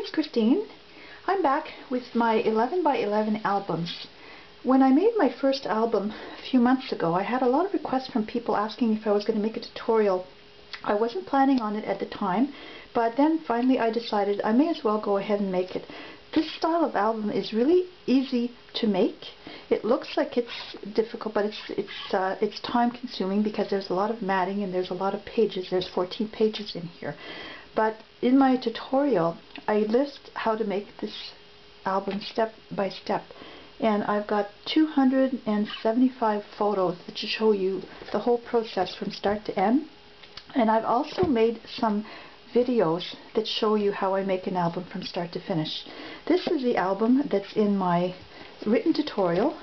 it's Christine. I'm back with my 11 by 11 albums. When I made my first album a few months ago, I had a lot of requests from people asking if I was going to make a tutorial. I wasn't planning on it at the time, but then finally I decided I may as well go ahead and make it. This style of album is really easy to make. It looks like it's difficult, but it's time consuming because there's a lot of matting and there's a lot of pages. There's 14 pages in here. But in my tutorial, I list how to make this album step by step. And I've got 275 photos that show you the whole process from start to end. And I've also made some videos that show you how I make an album from start to finish. This is the album that's in my written tutorial.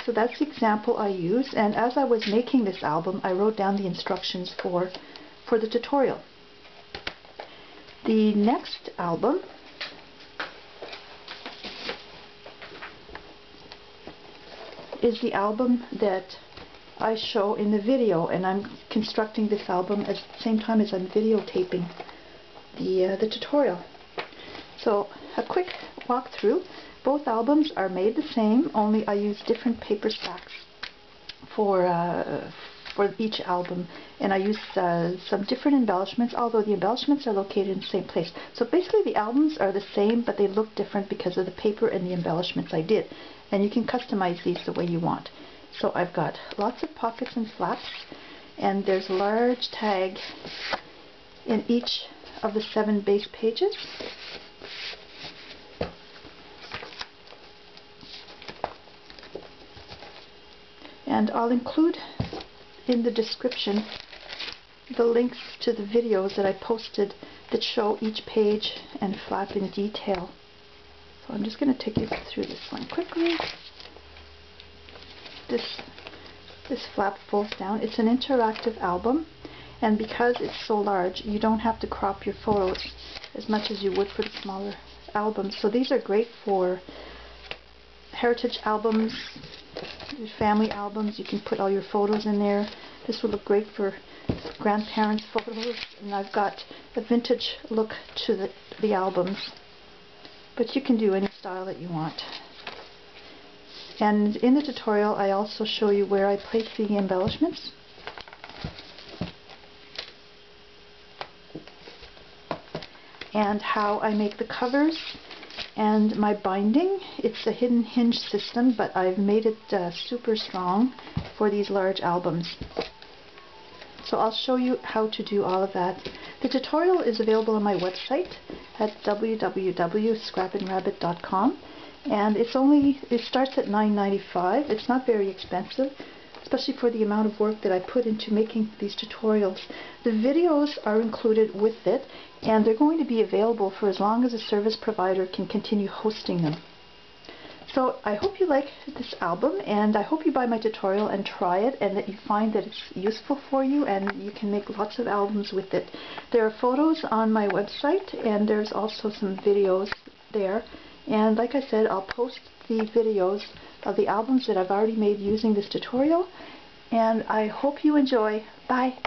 So that's the example I use, and as I was making this album I wrote down the instructions for the tutorial. The next album is the album that I show in the video, and I'm constructing this album at the same time as I'm videotaping the tutorial. So a quick walkthrough. Both albums are made the same, only I use different paper stacks for each album, and I use some different embellishments, although the embellishments are located in the same place. So basically the albums are the same, but they look different because of the paper and the embellishments I did, and you can customize these the way you want. So I've got lots of pockets and flaps, and there's a large tag in each of the 7 base pages. And I'll include in the description the links to the videos that I posted that show each page and flap in detail. So I'm just going to take you through this one quickly. This flap folds down. It's an interactive album, and because it's so large, you don't have to crop your photos as much as you would for the smaller albums. So these are great for heritage albums, family albums. You can put all your photos in there. This would look great for grandparents' photos, and I've got a vintage look to the albums, but you can do any style that you want. And in the tutorial I also show you where I place the embellishments. And how I make the covers and my binding. It's a hidden hinge system, but I've made it super strong for these large albums. So I'll show you how to do all of that. The tutorial is available on my website at www.scrapingrabbit.com, and it starts at $9.95. It's not very expensive, especially for the amount of work that I put into making these tutorials. The videos are included with it, and they're going to be available for as long as the service provider can continue hosting them. So I hope you like this album, and I hope you buy my tutorial and try it, and that you find that it's useful for you and you can make lots of albums with it. There are photos on my website, and there's also some videos there. And like I said, I'll post the videos of the albums that I've already made using this tutorial, and I hope you enjoy. Bye!